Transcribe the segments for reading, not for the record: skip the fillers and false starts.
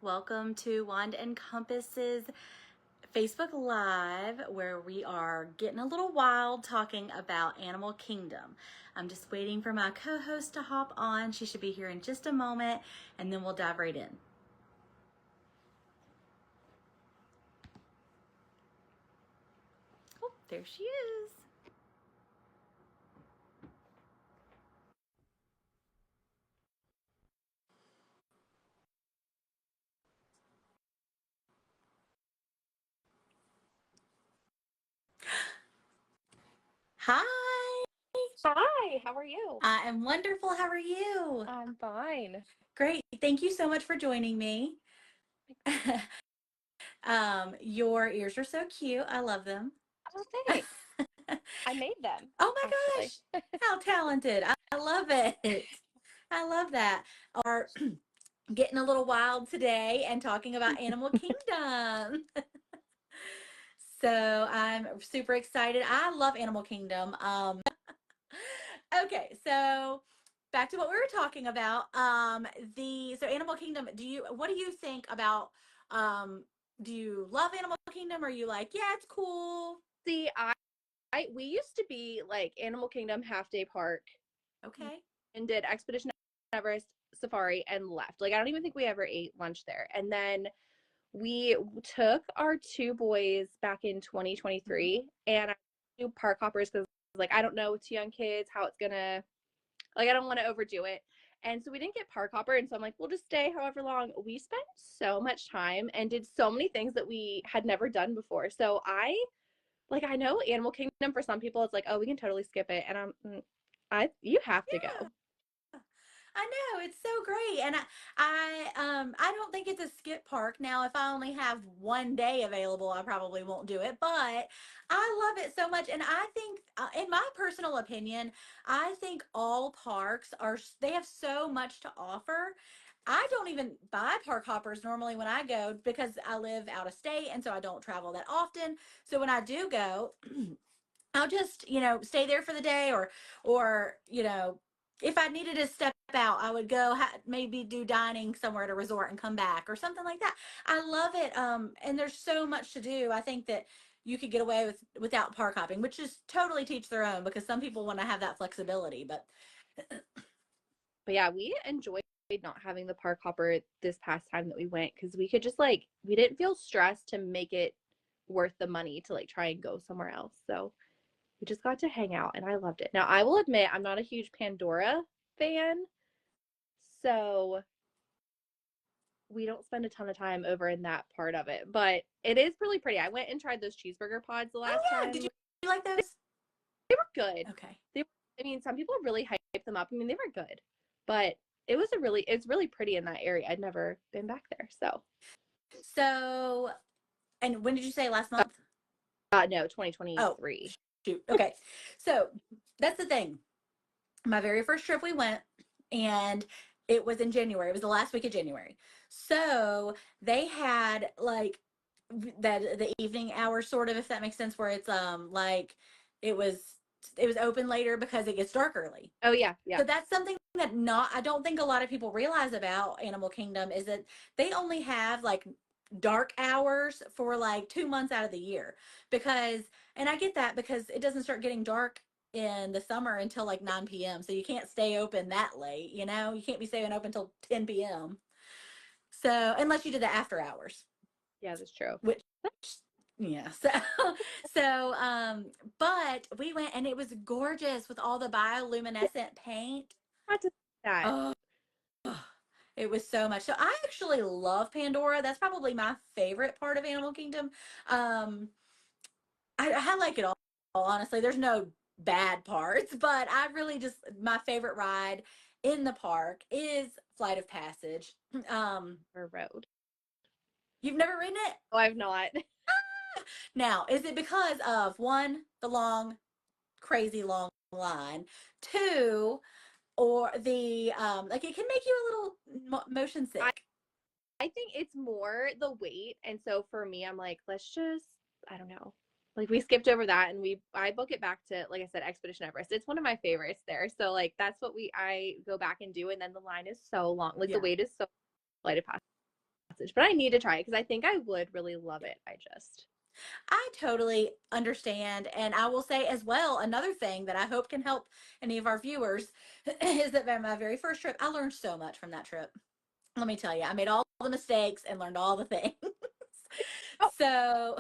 Welcome to Wand and Compass's Facebook Live, where we are getting a little wild talking about Animal Kingdom. I'm just waiting for my co-host to hop on. She should be here in just a moment, and then we'll dive right in. Oh, there she is. Hi. Hi, how are you? I am wonderful. How are you? I'm fine. Great. Thank you so much for joining me. Your ears are so cute. I love them. Oh, thanks. I made them, Oh my actually. gosh, how talented. I love it. I love that. Are getting a little wild today and talking about Animal Kingdom. So I'm super excited. I love Animal Kingdom. Okay, so back to what we were talking about. So Animal Kingdom, what do you think about do you love Animal Kingdom? Or are you like, yeah, it's cool? See, we used to be like Animal Kingdom half day park Okay. and did Expedition Everest Safari and left. Like, I don't even think we ever ate lunch there. And then we took our two boys back in 2023 and I do park hoppers because like I don't know with two young kids how it's gonna, like, I don't want to overdo it. And so we didn't get park hopper. And so I'm like, we'll just stay however long. We spent so much time and did so many things that we had never done before. So I know Animal Kingdom for some people, it's like, oh, we can totally skip it. And you have to Yeah. go. I know, it's so great. And I don't think it's a skip park. Now, if I only have one day available, I probably won't do it, but I love it so much. And I think, in my personal opinion, I think all parks they have so much to offer. I don't even buy park hoppers normally when I go because I live out of state and so I don't travel that often. So when I do go, I'll just, stay there for the day or, if I needed to step out, I would go maybe do dining somewhere at a resort and come back or something like that. I love it. And there's so much to do. I think that you could get away without park hopping, which is totally teach their own because some people want to have that flexibility, but Yeah, we enjoyed not having the park hopper this past time that we went because we could just like, we didn't feel stressed to make it worth the money to like try and go somewhere else. So we just got to hang out and I loved it. Now, I will admit, I'm not a huge Pandora fan. So we don't spend a ton of time over in that part of it, but it is really pretty. I went and tried those cheeseburger pods the oh last yeah, did time. you like those? They were good. Okay. Some people really hype them up. I mean, they were good, but it's really pretty in that area. I'd never been back there. So, and when did you say last month? No, Oh, 2023. shoot. Okay. So that's the thing. My very first trip we went and it was in January. It was the last week of January. So they had like that the evening hour sort of, if that makes sense, where it's like it was it was open later because it gets dark early. Oh yeah, So yeah. that's something that not I don't think a lot of people realize about Animal Kingdom is that they only have like dark hours for like 2 months out of the year because and I get that because it doesn't start getting dark in the summer until like 9 p.m. So you can't stay open that late, you can't be staying open until 10 p.m. So unless you did the after hours, Yeah, that's true. which yeah. So but we went and it was gorgeous with all the Yeah, bioluminescent paint. I to that. Oh, it was so much. So I actually love Pandora. That's probably my favorite part of Animal Kingdom. Um, I like it all, honestly. There's no bad parts, but I really just my favorite ride in the park is Flight of Passage. Or road. You've never ridden it? Oh, I've not. Now, is it because of one, the long, crazy long line, two, or the like it can make you a little motion I sick? I think it's more the weight, and so for me, I'm like, let's just, I don't know. Like we skipped over that and I book it back to, like I said, Expedition Everest. It's one of my favorites there. So like that's what I go back and do, and then the line is so long. Like the Yeah. wait is so Flight of but I need to try it because I think I would really love it. I totally understand. And I will say as well, another thing that I hope can help any of our viewers is that my very first trip, I learned so much from that trip. Let me tell you, I made all the mistakes and learned all the things. Oh, So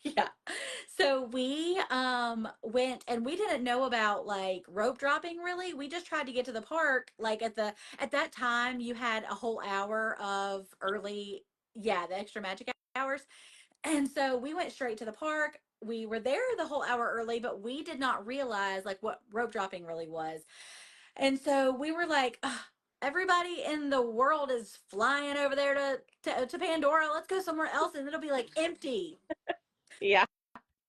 yeah. So we went and we didn't know about like rope dropping really. We just tried to get to the park like at that time you had a whole hour of early, yeah, the extra magic hours. And so we went straight to the park. We were there the whole hour early, but we did not realize like what rope dropping really was. And so we were like, "Ugh, everybody in the world is flying over there to Pandora. Let's go somewhere else and it'll be like empty." yeah.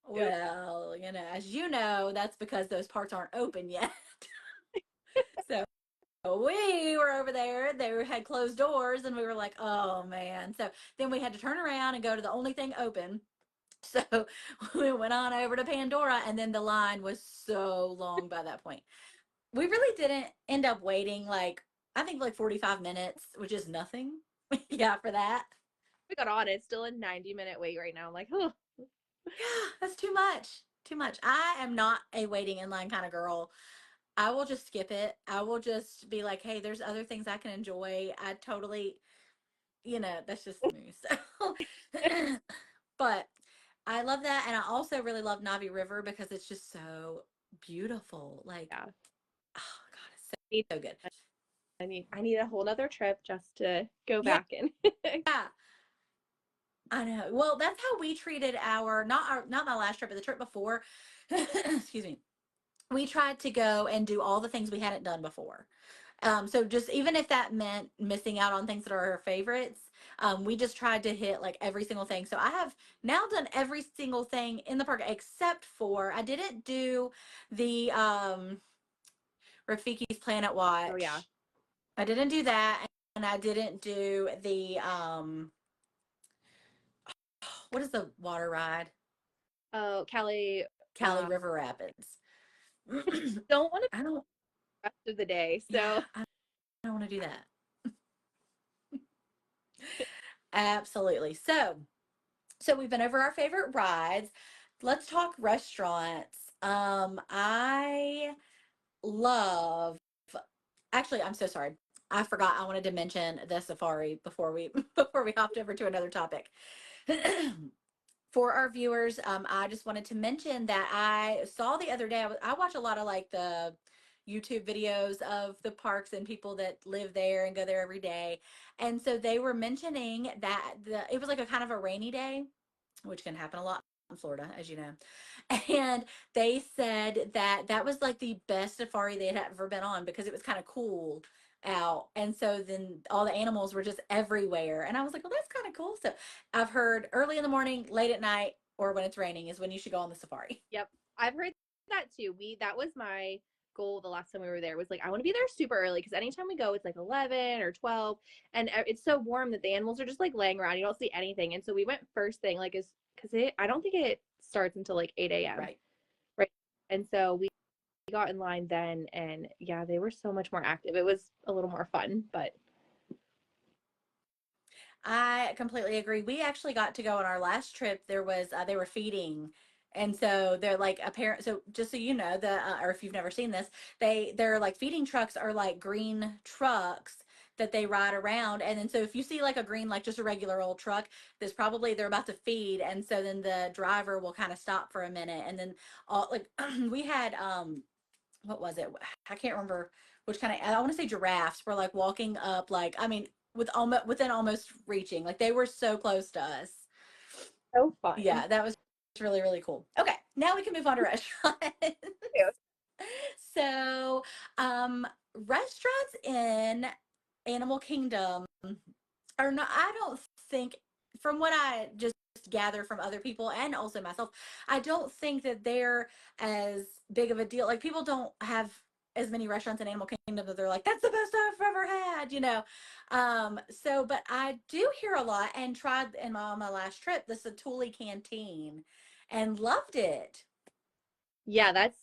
Well, as you know, that's because those parts aren't open yet. So we were over there, they had closed doors, and we were like, oh man. So then we had to turn around and go to the only thing open. So we went on over to Pandora, and then the line was so long by that point. We really didn't end up waiting like, I think like 45 minutes, which is nothing. Yeah, for that. We got on. It's still a 90-minute wait right now. I'm like, oh, Yeah, that's too much. Too much. I am not a waiting in line kind of girl. I will just skip it. I will just be like, hey, there's other things I can enjoy. I totally, that's just me. So, but I love that. And I also really love Navi River because it's just so beautiful. Like, yeah. oh God, it's so, I need, so good. I need a whole nother trip just to go Yeah. back and I know. Well, that's how we treated not my last trip, but the trip before. Excuse me. We tried to go and do all the things we hadn't done before. So just even if that meant missing out on things that are our favorites, we just tried to hit like every single thing. So I have now done every single thing in the park except for I didn't do the Rafiki's Planet oh yeah. Watch. I didn't do that, and I didn't do the what is the water ride? Oh, Kelly, Cali River Rapids. don't want to I don't. the rest of the day. Yeah, So I don't want to do that. Absolutely. So we've been over our favorite rides. Let's talk restaurants. I love, actually, I'm so sorry. I forgot I wanted to mention the safari before we before we hopped over to another topic. For our viewers, I just wanted to mention that I saw the other day, I watch a lot of like the YouTube videos of the parks and people that live there and go there every day. And so they were mentioning that it was like a kind of a rainy day, which can happen a lot in Florida, as you know. And they said that that was like the best safari they had ever been on because it was kind of cool out. And so then all the animals were just everywhere. And I was like, well, that's kind of cool. So I've heard early in the morning, late at night, or when it's raining is when you should go on the safari. yep, I've heard that too. That was my goal the last time we were there was like I want to be there super early because anytime we go it's like 11 or 12 and it's so warm that the animals are just like laying around, you don't see anything, and so we went first thing like is because it I don't think it starts until like 8 a.m. Right. right, and so we got in line then, and yeah, they were so much more active. It was a little more fun, but I completely agree. We actually got to go on our last trip. There was they were feeding, and so they're like apparent. So just so you know, or if you've never seen this, they're like feeding trucks are like green trucks that they ride around. And then so if you see like a green, like just a regular old truck, there's probably they're about to feed, and so then the driver will kind of stop for a minute, and then all like we had what was it? I can't remember which kind of, I want to say giraffes were like walking up, like, I mean, within almost reaching, like they were so close to us. so fun. Yeah, that was really, really cool. Okay, now we can move on to restaurants. So, restaurants in Animal Kingdom are not, I don't think, from what I just gather from other people and also myself, I don't think that they're as big of a deal. Like people don't have as many restaurants in Animal Kingdom that they're like, that's the best I've ever had. So but I do hear a lot and tried on my last trip the Satuli Canteen and loved it. Yeah, that's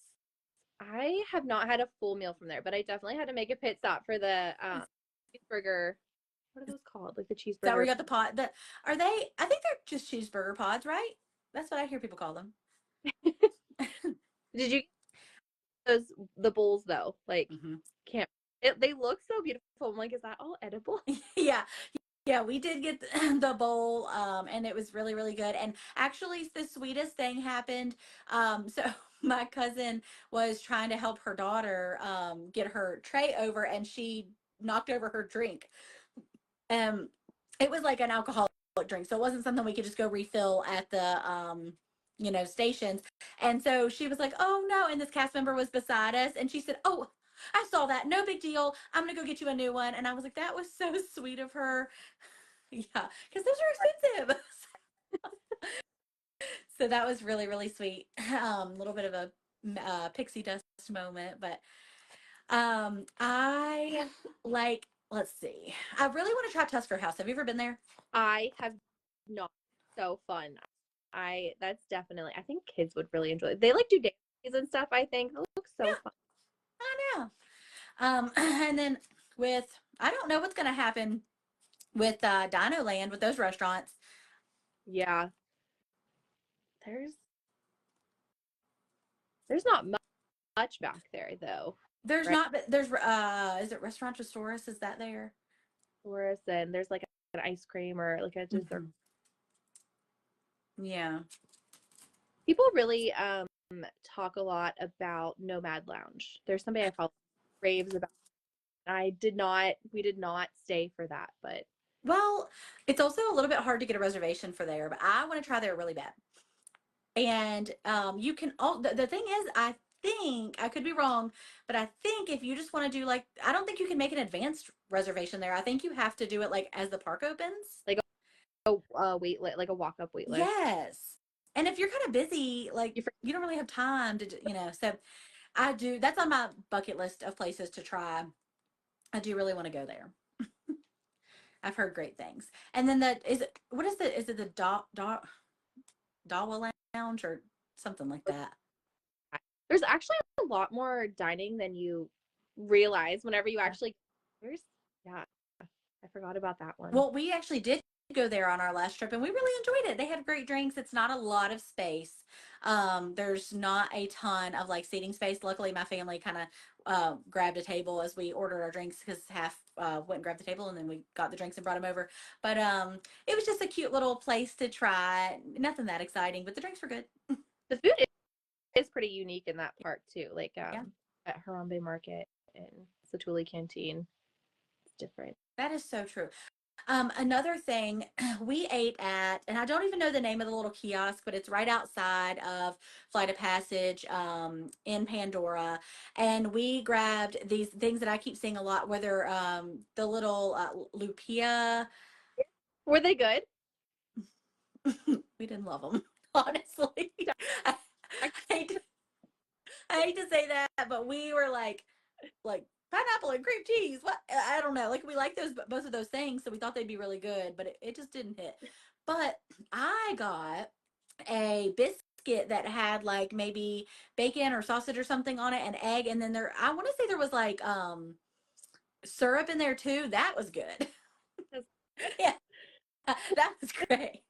I have not had a full meal from there, but I definitely had to make a pit stop for the cheeseburger What are those called? Like the Is that where cheeseburger. you got the pod? Are they? I think they're just cheeseburger pods, right? That's what I hear people call them. Did you get those the bowls though? Like Hmm. can't they look so beautiful. I'm like, is that all edible? Yeah. Yeah, we did get the bowl, and it was really, really good. And actually, the sweetest thing happened. So my cousin was trying to help her daughter get her tray over, and she knocked over her drink. Um, it was like an alcoholic drink, so it wasn't something we could just go refill at the stations. And so she was like, "Oh no!" And this cast member was beside us, and she said, "Oh, I saw that. No big deal. I'm gonna go get you a new one." And I was like, "That was so sweet of her." Yeah, because those are expensive. So that was really, really sweet. A little bit of a pixie dust moment, but I like. Let's see. I really want to try Tusker House. Have you ever been there? I have not. So fun. That's definitely, I think kids would really enjoy it. They like do dances and stuff, I think. It looks so Yeah, fun. I know. And then with I don't know what's going to happen with Dino Land with those restaurants. Yeah. There's there's not much back there though, There's right? not, but there's is it Restaurant Restaurant? Is that there? Tourists and there's like an ice cream or like a dessert. Hmm. Yeah. People really talk a lot about Nomad Lounge. There's somebody I follow raves about. We did not stay for that, but Well, it's also a little bit hard to get a reservation for there, but I want to try there really bad. And you can all the thing is, I think I could be wrong, but I think if you just want to do like, I don't think you can make an advanced reservation there. I think you have to do it like as the park opens. like a wait list, like a walk up wait list. Yes. And if you're kind of busy, like You you don't really have time to, so I do, that's on my bucket list of places to try. I do really want to go there. I've heard great things. And then is it the Dawa Lounge or something like that? There's actually a lot more dining than you realize whenever you Yeah. actually there's yeah, I forgot about that one. Well, we actually did go there on our last trip and we really enjoyed it. They had great drinks. It's not a lot of space. There's not a ton of like seating space. Luckily, my family kind of grabbed a table as we ordered our drinks because half went and grabbed the table and then we got the drinks and brought them over. But it was just a cute little place to try. Nothing that exciting, but the drinks were good. The food is pretty unique in that park too. Like Yeah, at Harambe Market and Satuli Canteen. It's different. that is so true. Another thing we ate at, and I don't even know the name of the little kiosk, but it's right outside of Flight of Passage in Pandora. And we grabbed these things that I keep seeing a lot, whether the little lupia. Were they good? We didn't love them, honestly. I, I hate to, I hate to say that, but we were like pineapple and cream cheese. What, I don't know. Like we like those both of those things, so we thought they'd be really good, but it just didn't hit. But I got a biscuit that had like maybe bacon or sausage or something on it and egg, and then there I want to say there was like syrup in there too. That was good. Yeah, that was great.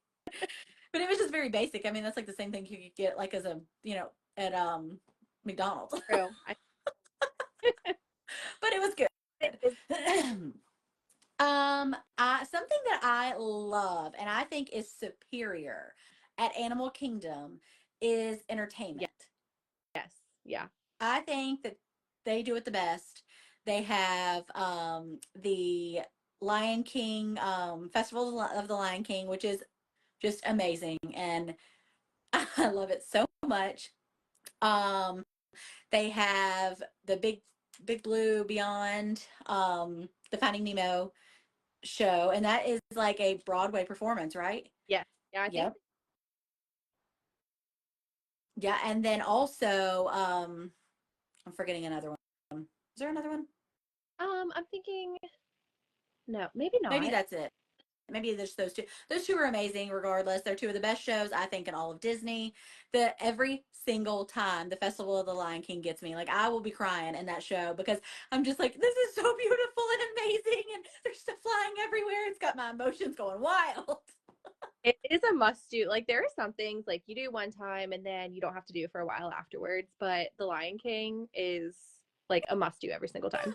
But it was just very basic. I mean, that's like the same thing you could get like as a at McDonald's. True. But it was good. It is Something that I love and I think is superior at Animal Kingdom is yes, entertainment. yes, yeah. I think that they do it the best. They have the Lion King Festival of the Lion King, which is just amazing, and I love it so much. Um, they have the Big Blue Beyond, the Finding Nemo show, and that is like a Broadway performance, right? Yes. Yeah, I think Yep. Yeah, and then also I'm forgetting another one. Is there another one? I'm thinking no, maybe Maybe not. that's it. maybe there's those two. Those two are amazing regardless. They're two of the best shows I think in all of Disney. The every single time the Festival of the Lion King gets me, like I will be crying in that show because I'm just like, this is so beautiful and amazing, and there's stuff flying everywhere. It's got my emotions going wild. It is a must do. Like there are some things like you do one time and then you don't have to do for a while afterwards, but The Lion King is like a must do every single time.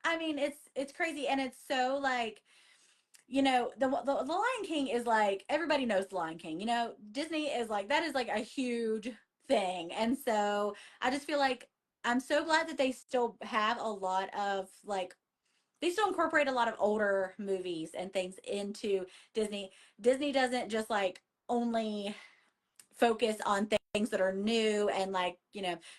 I mean, it's crazy, and it's so like, the Lion King is like, everybody knows the Lion King. Disney is like, that is like a huge thing, and so I just feel like I'm so glad that they still have a lot of like, they still incorporate a lot of older movies and things into Disney. Disney doesn't just like only focus on things that are new and like,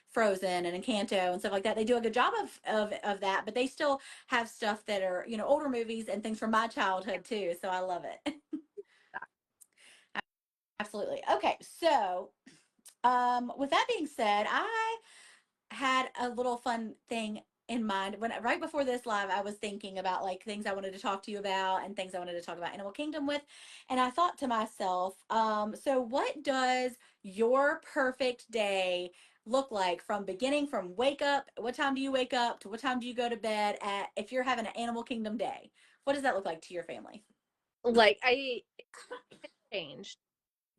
Frozen and Encanto and stuff like that. They do a good job of that, but they still have stuff that are, older movies and things from my childhood too. So I love it. Absolutely. Okay, so with that being said, I had a little fun thing in mind when right before this live. I was thinking about like things I wanted to talk to you about and things I wanted to talk about Animal Kingdom with, and I thought to myself, so what does your perfect day look like from beginning, from wake up, what time do you wake up to what time do you go to bed, at if you're having an Animal Kingdom day? What does that look like to your family? Like I changed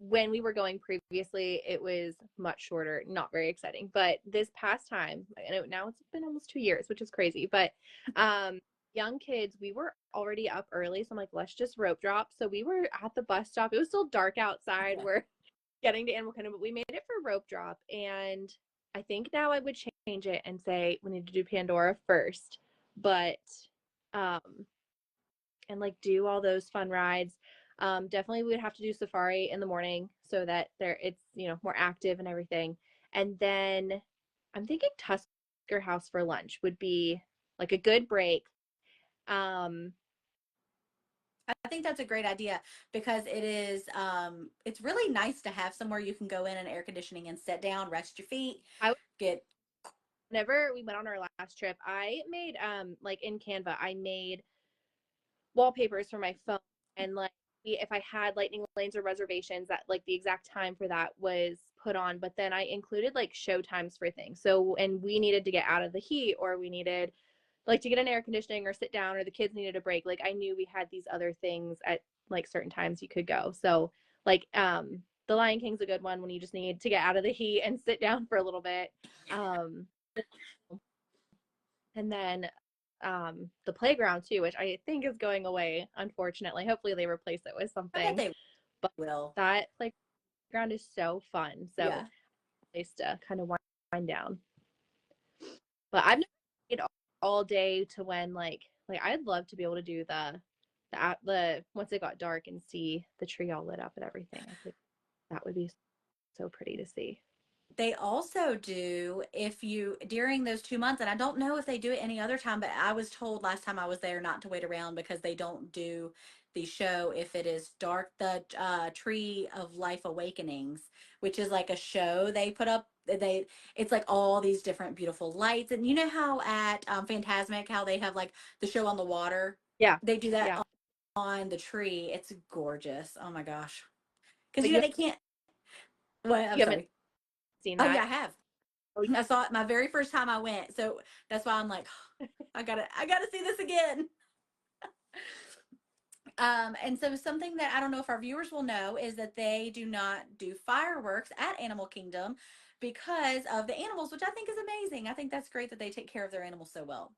when we were going previously, it was much shorter, not very exciting. But this past time, now it's been almost 2 years, which is crazy. But young kids, we were already up early. So I'm like, let's just rope drop. So we were at the bus stop. It was still dark outside. Yeah. We're getting to Animal Kingdom, but we made it for rope drop. And I think now I would change it and say we need to do Pandora first. But um and like do all those fun rides. Definitely we would have to do safari in the morning so that it's more active and everything. And then I'm thinking Tusker House for lunch would be like a good break. Um, I think that's a great idea because it's really nice to have somewhere you can go in and air conditioning and sit down, rest your feet, I get whenever we went on our last trip, I made like in Canva, I made wallpapers for my phone, and like if I had lightning lanes or reservations, that like the exact time for that was put on, but then I included like show times for things. So and we needed to get out of the heat, or we needed like to get an air conditioning or sit down, or the kids needed a break. Like I knew we had these other things at like certain times you could go. So like the Lion King's a good one when you just need to get out of the heat and sit down for a little bit. Um and then the playground too, which I think is going away, unfortunately. Hopefully they replace it with I bet something. they But will. that playground is so fun. So Yeah. place to kind of wind down. But I've never stayed all day to when like I'd love to be able to do the once it got dark and see the tree all lit up and everything. I think that would be so pretty to see. They also do, if you during those 2 months, and I don't know if they do it any other time, but I was told last time I was there not to wait around because they don't do the show if it is dark. The Tree of Life Awakenings, which is like a show they put up. It's like all these different beautiful lights, and you know how at Fantasmic how they have like the show on the water. Yeah. They do that Yeah. on the tree. It's gorgeous. Oh my gosh. Because But you they can't. Well, I'm you haven't sorry. seen Oh yeah, that? I have. Oh, I saw it my very first time I went, so that's why I'm like, I gotta see this again. And so something that I don't know if our viewers will know is that they do not do fireworks at Animal Kingdom because of the animals, which I think is amazing. I think that's great that they take care of their animals so well.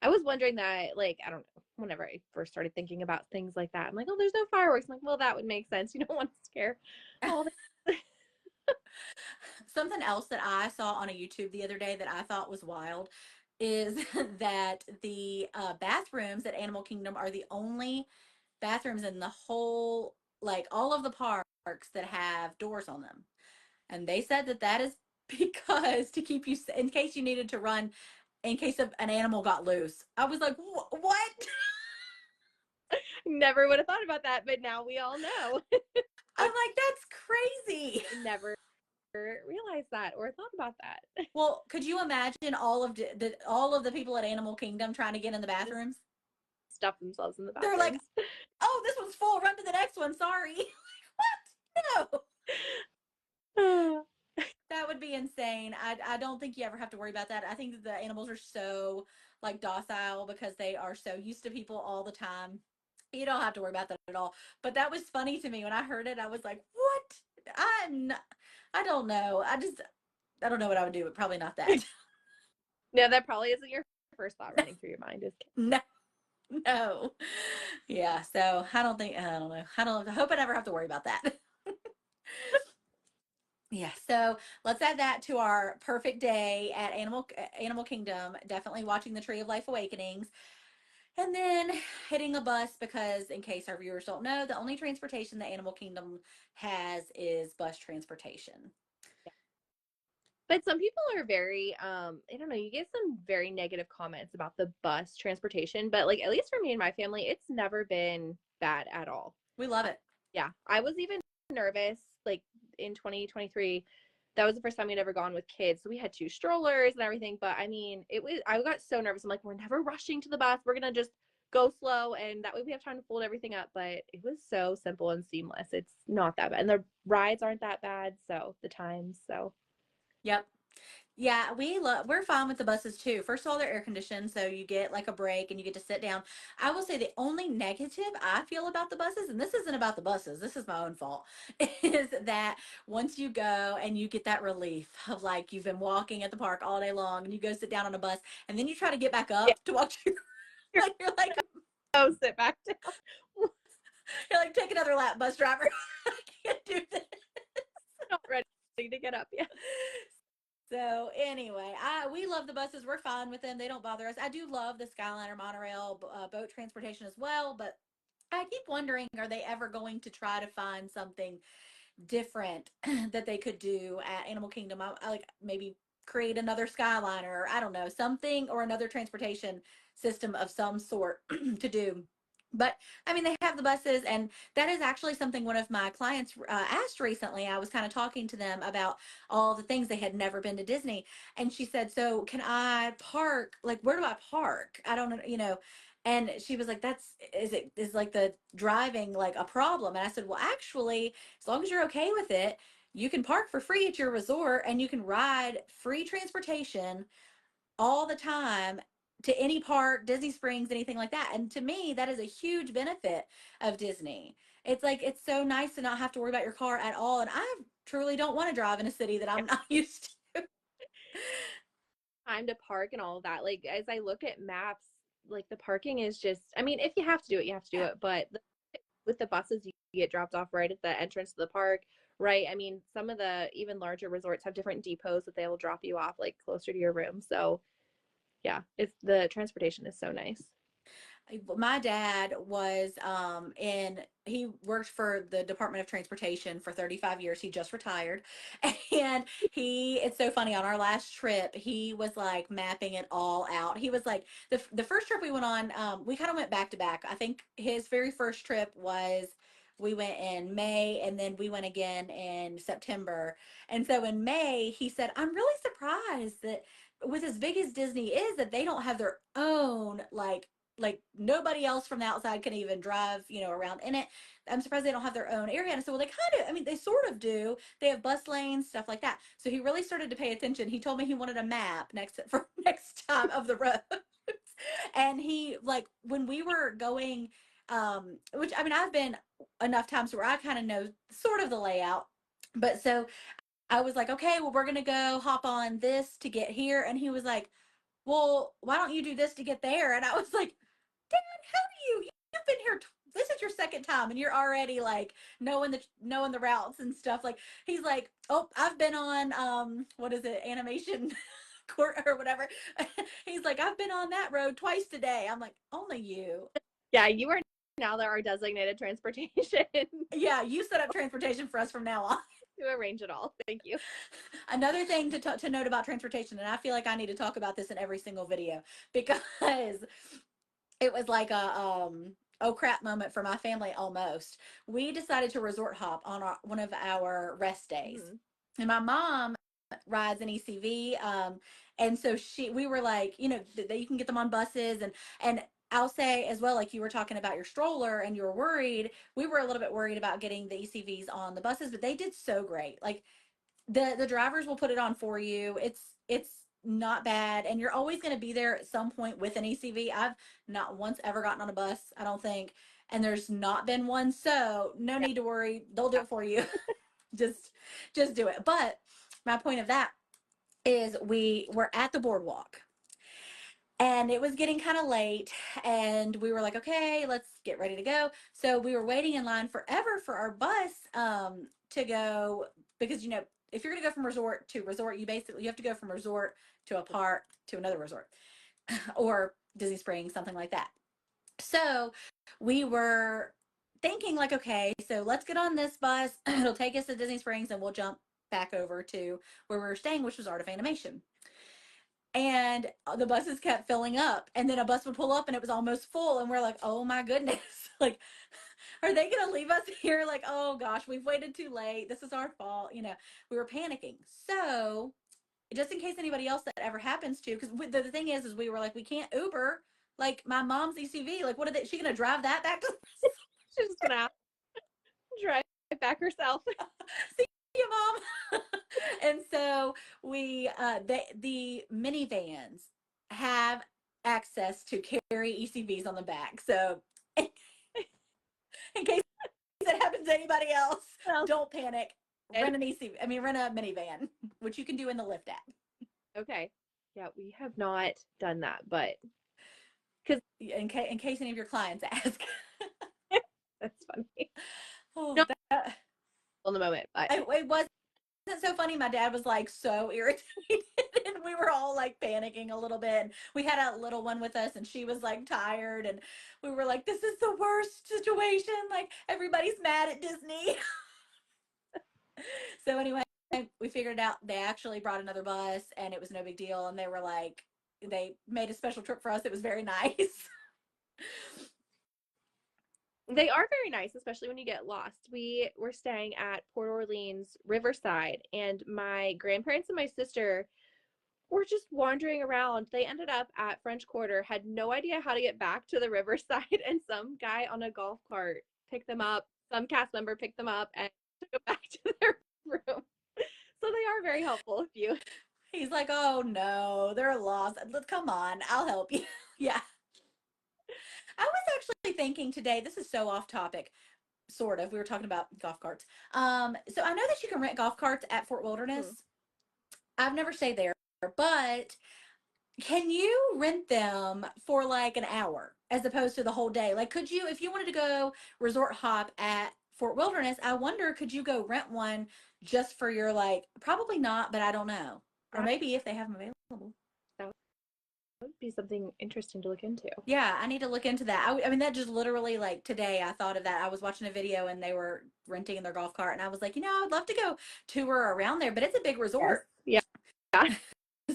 I was wondering that, like, I don't know, whenever I first started thinking about things like that, I'm like, oh, there's no fireworks. I'm like, well, that would make sense. You don't want to scare all the Something else that I saw on a YouTube the other day that I thought was wild is that the bathrooms at Animal Kingdom are the only bathrooms in the whole, like all of the parks that have doors on them. And they said that that is because to keep you, in case you needed to run, in case of an animal got loose. I was like, what? never would have thought about that, but now we all know. I'm like, that's crazy. I never realized that or thought about that. Well, could you imagine all of the people at Animal Kingdom trying to get in the bathrooms? stuff themselves in the They're like, bathrooms. oh, this one's full. Run to the next one. Sorry. What? No. That would be insane. I don't think you ever have to worry about that. I think that the animals are so like docile because they are so used to people all the time. You don't have to worry about that at all. But that was funny to me when I heard it. I was like, "What? I'm not, I don't know. I don't know what I would do, but probably not that." No, that probably isn't your first thought running through your mind. Is No, no. Yeah, so I don't know. I hope I never have to worry about that. Yeah, so let's add that to our perfect day at Animal Kingdom. Definitely watching the Tree of Life Awakenings, and then hitting a bus because, in case our viewers don't know, the only transportation the Animal Kingdom has is bus transportation. but some people are very I don't know, you get some very negative comments about the bus transportation, but like at least for me and my family, it's never been bad at all. We love it. Yeah, I was even nervous like in 2023. That was the first time we'd ever gone with kids. So we had two strollers and everything, but I mean, I got so nervous. I'm like, we're never rushing to the bus. We're going to just go slow and that way we have time to fold everything up, but it was so simple and seamless. It's not that bad. And the rides aren't that bad, so the times, so Yep. Yeah, we're fine with the buses too. First of all, they're air conditioned, so you get like a break and you get to sit down. I will say the only negative I feel about the buses, and this isn't about the buses, this is my own fault, is that once you go and you get that relief of like you've been walking at the park all day long and you go sit down on a bus and then you try to get back yeah, up to walk to like oh, sit back down. you're like take another lap, bus driver. I can't do this. Not ready to get up yet. So anyway, we love the buses. We're fine with them. They don't bother us. I do love the Skyliner monorail boat transportation as well, but I keep wondering, are they ever going to try to find something different that they could do at Animal Kingdom? I like maybe create another Skyliner, or I don't know, something or another transportation system of some sort to do. But I mean, they have the buses, and that is actually something one of my clients asked recently. I was kind of talking to them about all the things they had never been to Disney, and she said, "So can I park? Like, where do I park? I don't know, you know." And she was like, "That's is like the driving like a problem?" And I said, "Well, actually, as long as you're okay with it, you can park for free at your resort, and you can ride free transportation all the time to any park, Disney Springs, anything like that." And to me, that is a huge benefit of Disney. It's like it's so nice to not have to worry about your car at all. And I truly don't want to drive in a city that I'm not used to. Time to park and all of that. Like as I look at maps, like the parking is just, I mean, if you have to do it, you have to do Yeah. it. But with the buses, you get dropped off right at the entrance to the park, right? I mean, some of the even larger resorts have different depots that they will drop you off like closer to your room. So yeah, it's the transportation is so nice. My dad was in he worked for the Department of Transportation for 35 years. He just retired. And it's so funny, on our last trip, he was like mapping it all out. He was like the first trip we went on, we kind of went back to back. I think his very first trip was we went in May and then we went again in September. And so in May, he said, "I'm really surprised that with as big as Disney is that they don't have their own like nobody else from the outside can even drive, around in it. I'm surprised they don't have their own area." And so, well, they kind of, I mean, they sort of do. They have bus lanes, stuff like that. So he really started to pay attention. He told me he wanted a map for next time of the road. And he like when we were going, which I mean, I've been enough times where I kind of know sort of the layout. But so I was like, okay, well, we're gonna go hop on this to get here. And he was like, well, why don't you do this to get there? And I was like, Dad, how do you've been here this is your second time and you're already like knowing the routes and stuff. Like he's like, "Oh, I've been on what is it, animation court or whatever." He's like, "I've been on that road twice today." I'm like, "Only you." Yeah, you are now there are designated transportation Yeah, you set up transportation for us from now on. to arrange it all. Thank you. Another thing to note about transportation, and I feel like I need to talk about this in every single video because it was like a oh crap moment for my family almost. We decided to resort hop on one of our rest days. Mm-hmm. And my mom rides an ECV, and so we were like, that you can get them on buses, and I'll say as well, like you were talking about your stroller and you were worried. We were a little bit worried about getting the ECVs on the buses, but they did so great. Like the drivers will put it on for you. It's not bad, and you're always going to be there at some point with an ECV. I've not once ever gotten on a bus, I don't think, and there's not been one, so no Yeah. need to worry. They'll do it for you. just just do it. But my point of that is we were at the boardwalk and it was getting kind of late and we were like, okay, let's get ready to go. So we were waiting in line forever for our bus to go, because if you're going to go from resort to resort, you have to go from resort to a park to another resort or Disney Springs, something like that. So we were thinking like, okay, so let's get on this bus. It'll take us to Disney Springs and we'll jump back over to where we were staying, which was Art of Animation. And the buses kept filling up, and then a bus would pull up and it was almost full, and we're like, oh my goodness, like, are they going to leave us here? Like, oh gosh, we've waited too late, this is our fault. We were panicking. So just in case anybody else that ever happens to, because the thing is we were like, we can't Uber like my mom's ECV. Like, what are they, she gonna drive that back to She's just gonna drive back herself. see you, mom? And so the minivans have access to carry ECVs on the back. So in case it happens to anybody else, Well, don't panic. Rent an ECV. I mean, rent a minivan, which you can do in the Lyft app. okay. Yeah, we have not done that, but because In case any of your clients ask. that's funny. Oh, No, that, on the moment, but it wasn't so funny. My dad was like so irritated, and we were all like panicking a little bit. We had a little one with us, and she was like tired, and we were like, "This is the worst situation. Like everybody's mad at Disney." So anyway, we figured out they actually brought another bus, and it was no big deal. And they were like, they made a special trip for us. It was very nice. they are very nice, especially when you get lost. We were staying at Port Orleans Riverside, and my grandparents and my sister were just wandering around. They ended up at French Quarter, had no idea how to get back to the Riverside, and some guy on a golf cart picked them up. Some cast member picked them up and took them back to their room. So they are very helpful if you. He's like, "Oh no, they're lost. Come on, I'll help you." Yeah. I was actually thinking today, this is so off topic, sort of. We were talking about golf carts. So I know that you can rent golf carts at Fort Wilderness. Hmm. I've never stayed there, but can you rent them for like an hour as opposed to the whole day? Like, could you, if you wanted to go resort hop at Fort Wilderness, I wonder, could you go rent one just for your, like, probably not, but I don't know. Or That, maybe if they have them available. that would be something interesting to look into. Yeah, I need to look into that. I mean, that just literally, like, today I thought of that. I was watching a video and they were renting in their golf cart, and I was like, I'd love to go tour around there, but it's a big Yes. resort. Yeah. Yeah.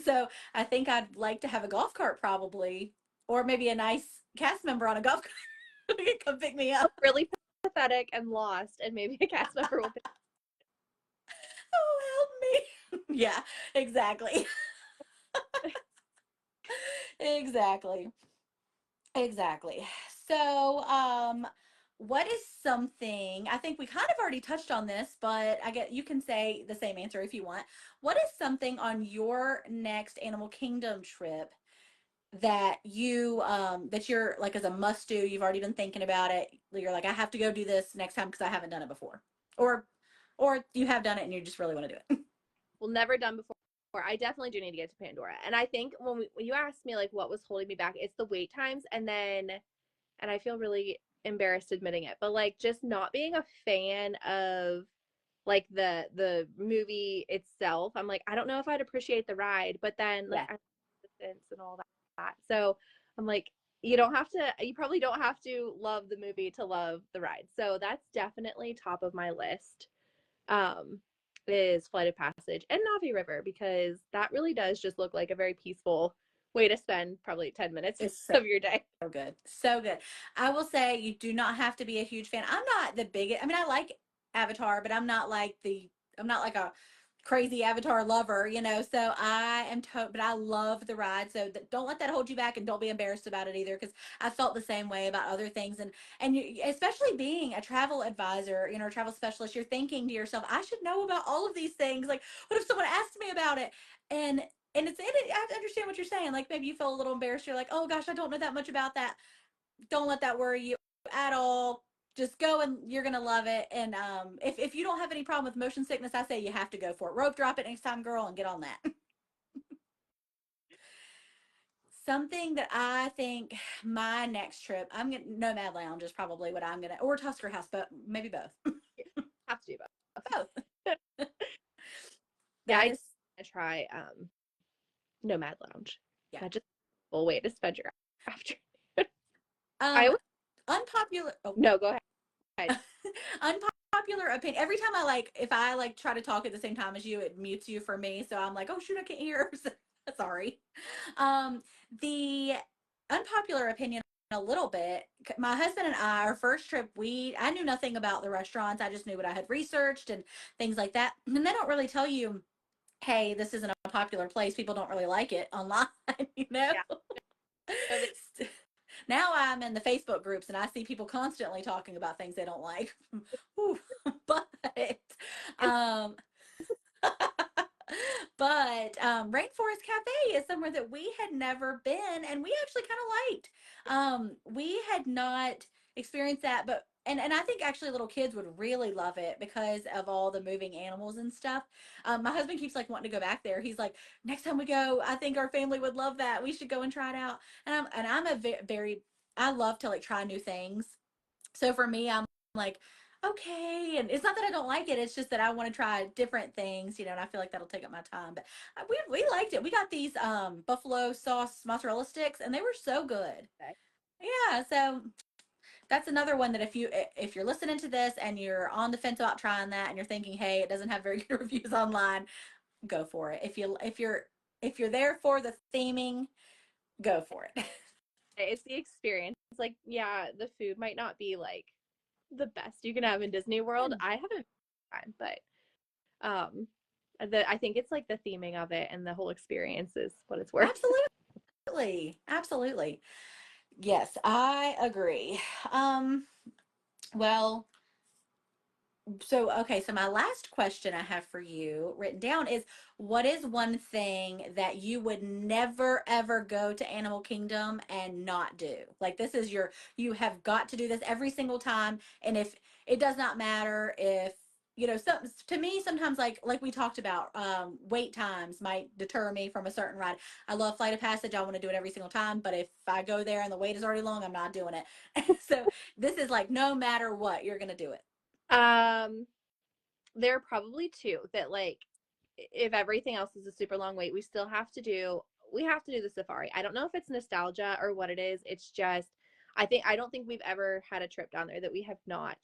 So I think I'd like to have a golf cart probably, or maybe a nice cast member on a golf cart who can come pick me up. Really pathetic and lost, and maybe a cast member will. Oh, help me. Yeah, exactly. Exactly. Exactly. So, what is something, I think we kind of already touched on this, but I get you can say the same answer if you want. What is something on your next Animal Kingdom trip that you're like as a must do, you've already been thinking about it. You're like, I have to go do this next time because I haven't done it before. Or you have done it and you just really want to do it. Well, never done before. I definitely do need to get to Pandora. And I think when you asked me like what was holding me back, it's the wait times, and I feel really embarrassed admitting it, but like just not being a fan of like the movie itself. I'm like, I don't know if I'd appreciate the ride, but then like Yeah. distance and all that. So I'm like, you probably don't have to love the movie to love the ride. So that's definitely top of my list. Um, is Flight of Passage and Navi River, because that really does just look like a very peaceful way to spend probably 10 minutes It's of your day. so good. So good. I will say you do not have to be a huge fan. I'm not the biggest. I mean, I like Avatar, but I'm not like a crazy Avatar lover, so I am but I love the ride. So don't let that hold you back, and don't be embarrassed about it either, because I felt the same way about other things. And especially being a travel advisor, a travel specialist, you're thinking to yourself, I should know about all of these things. Like, what if someone asked me about it? And I understand what you're saying. Like, maybe you feel a little embarrassed. You're like, oh gosh, I don't know that much about that. Don't let that worry you at all. Just go, and you're gonna love it. And if you don't have any problem with motion sickness, I say you have to go for it. Rope drop it next time, girl, and get on that. Something that I think my next trip, I'm gonna Nomad Lounge is probably what I'm gonna, or Tusker House, but maybe both. Have to do both. Both. Yeah, That I is, to try Nomad Lounge. yeah. That's just a full way to spend your afternoon. I Um, always, unpopular. Oh, no, go ahead. unpopular opinion. Every time if I like try to talk at the same time as you, it mutes you for me. So I'm like, oh shoot, I can't hear. Sorry. Um, the unpopular opinion, a little bit. My husband and I, our first trip, I knew nothing about the restaurants. I just knew what I had researched and things like that. And they don't really tell you, hey, this isn't a popular place. People don't really like it online, you know? Yeah. No, Now I'm in the Facebook groups and I see people constantly talking about things they don't like. But um Rainforest Cafe is somewhere that we had never been, and we actually kind of liked. We had not experienced that, but and I think actually little kids would really love it because of all the moving animals and stuff. My husband keeps like wanting to go back there. He's like, next time we go, I think our family would love that. We should go and try it out. And I'm a very, I love to like try new things. So for me, I'm like, okay. And it's not that I don't like it. It's just that I want to try different things, and I feel like that'll take up my time. But we liked it. We got these buffalo sauce mozzarella sticks, and they were so good. okay. Yeah. So that's another one that if you're listening to this and you're on the fence about trying that, and you're thinking, hey, it doesn't have very good reviews online, go for it. If you're there for the theming, go for it. It's the experience. It's like, yeah, the food might not be like the best you can have in Disney World. I haven't time, but um I think it's like the theming of it and the whole experience is what it's worth. Absolutely. Absolutely. Yes, I agree. Um, well, okay, so my last question I have for you written down is, what is one thing that you would never ever go to Animal Kingdom and not do? Like, this is you have got to do this every single time. And if it does not matter if, some, to me, sometimes like we talked about, wait times might deter me from a certain ride. I love Flight of Passage. I want to do it every single time. But if I go there and the wait is already long, I'm not doing it. So this is like, no matter what, you're going to do it. Um there are probably two that like if everything else is a super long wait, we have to do the safari. I don't know if it's nostalgia or what it is. It's just I don't think we've ever had a trip down there that we have not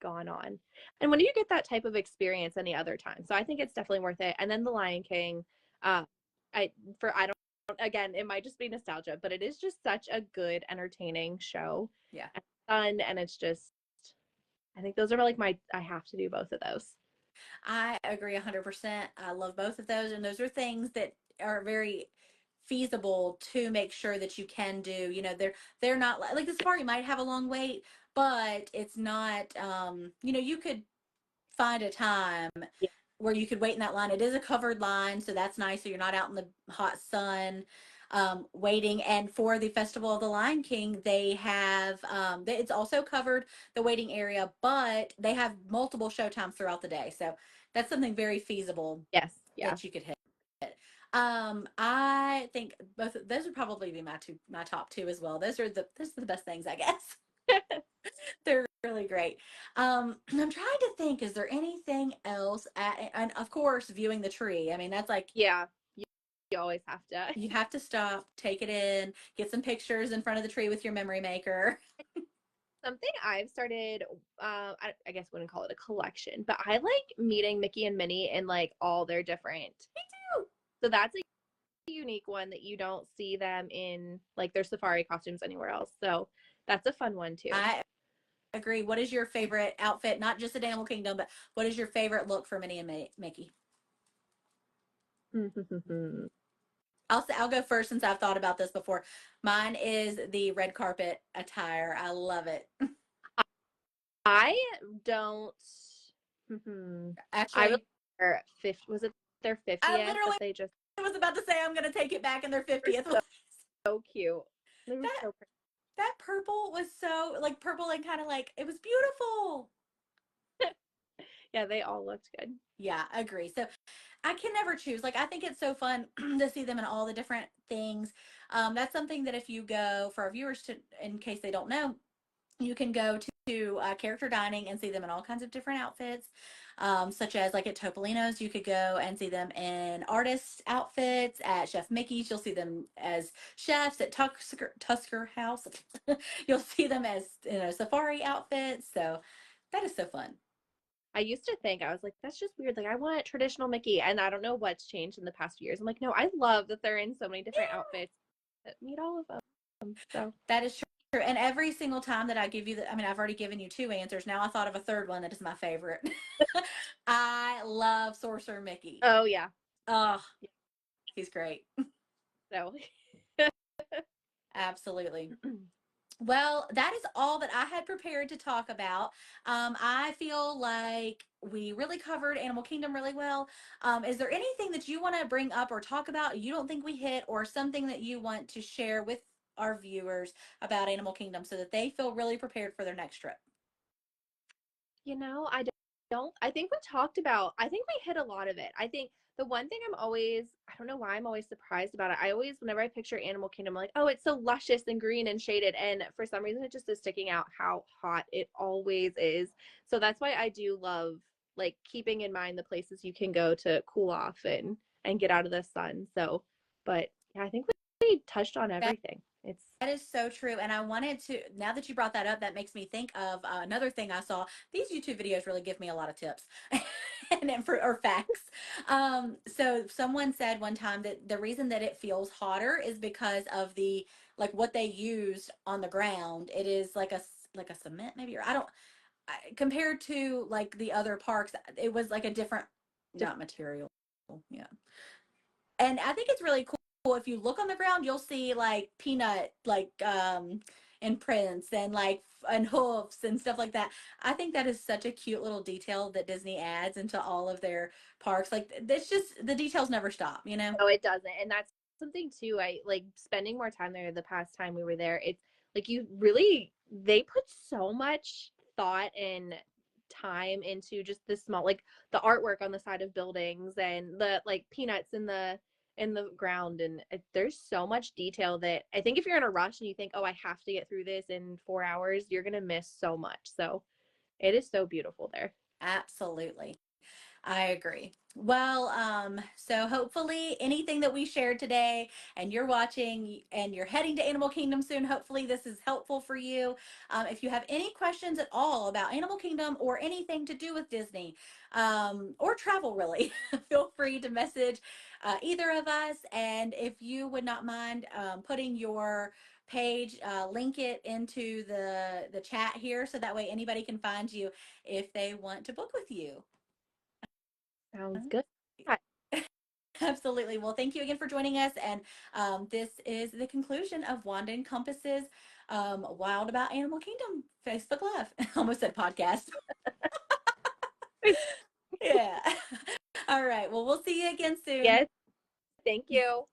gone on. And when do you get that type of experience any other time? So I think it's definitely worth it. And then The Lion King, uh I don't again, it might just be nostalgia, but it is just such a good entertaining show. Yeah. And fun, and it's just I think those are like I have to do both of those. I agree 100%. I love both of those. And those are things that are very feasible to make sure that you can do. They're not like the safari might have a long wait, but it's not, you could find a time Yeah. where you could wait in that line. It is a covered line, so that's nice. So you're not out in the hot sun waiting. And for the Festival of the Lion King, they have it's also covered, the waiting area, but they have multiple show times throughout the day. So that's something very feasible Yes. Yeah. that you could hit. I think both those would probably be my top two as well. Those are the best things, I guess. They're really great. I'm trying to think, is there anything else and of course, viewing the tree. I mean, that's like, Yeah. You always have to. you have to stop, take it in, get some pictures in front of the tree with your memory maker. Something I've started, I guess wouldn't call it a collection, but I like meeting Mickey and Minnie in like all their different. Me too. So that's a unique one that you don't see them in like their safari costumes anywhere else. So that's a fun one too. I agree. What is your favorite outfit? Not just at Animal Kingdom, but what is your favorite look for Minnie and Mickey? I'll go first since I've thought about this before. Mine is the red carpet attire. I love it. I don't. I really Actually, was it their I 50th literally that they just was about to say I'm going to take it back in their were 50th. so cute. They were that so pretty. that purple was so like purple and kind of like it was beautiful. Yeah, they all looked good. Yeah, I agree. So I can never choose. Like I think it's so fun to see them in all the different things. That's something that if you go for our viewers to, in case they don't know, you can go to character dining and see them in all kinds of different outfits, such as like at Topolino's, you could go and see them in artist outfits. At Chef Mickey's, you'll see them as chefs. At Tusker House, you'll see them as safari outfits. So that is so fun. I used to think, I was like, that's just weird. Like, I want traditional Mickey. And I don't know what's changed in the past few years. I'm like, no, I love that they're in so many different outfits that meet all of them. So That is true. And every single time that I give you I mean, I've already given you two answers. Now I thought of a third one that is my favorite. I love Sorcerer Mickey. oh yeah. Oh, he's great. So Absolutely. Well, that is all that I had prepared to talk about. I feel like we really covered Animal Kingdom really well. Is there anything that you want to bring up or talk about you don't think we hit, or something that you want to share with our viewers about Animal Kingdom so that they feel really prepared for their next trip? I don't, I think we talked about, I think we hit a lot of it. I think the one thing I don't know why I'm always surprised about it. I always, whenever I picture Animal Kingdom, I'm like, oh, it's so luscious and green and shaded. And for some reason, it just is sticking out how hot it always is. So that's why I do love like keeping in mind the places you can go to cool off and get out of the sun. So, but yeah, I think we touched on everything. It's That is so true. And I wanted to, now that you brought that up, that makes me think of another thing I saw. These YouTube videos really give me a lot of tips or facts. So someone said one time that the reason that it feels hotter is because of like what they used on the ground. It is like like a cement maybe, or compared to like the other parks, it was like a different, not material. Yeah. And I think it's really cool if you look on the ground, you'll see like peanut imprints and and hoofs and stuff like that. I think that is such a cute little detail that Disney adds into all of their parks. Like it's just the details never stop, you know? No, it doesn't. And that's something too. I like spending more time there the past time we were there. It's like they put so much thought and time into just the small, like the artwork on the side of buildings and the like peanuts in the ground. And there's so much detail that I think if you're in a rush and you think, oh, I have to get through this in 4 hours, you're going to miss so much. So it is so beautiful there. Absolutely. I agree. Well, so hopefully anything that we shared today and you're watching and you're heading to Animal Kingdom soon, hopefully this is helpful for you. If you have any questions at all about Animal Kingdom or anything to do with Disney, or travel really, feel free to message either of us. And if you would not mind putting your page, link it into the chat here so that way anybody can find you if they want to book with you. Sounds good. Absolutely. Well, thank you again for joining us. And this is the conclusion of Wanda and Compass's Wild About Animal Kingdom Facebook Live. Almost said podcast. Yeah. All right. Well, we'll see you again soon. Yes. Thank you.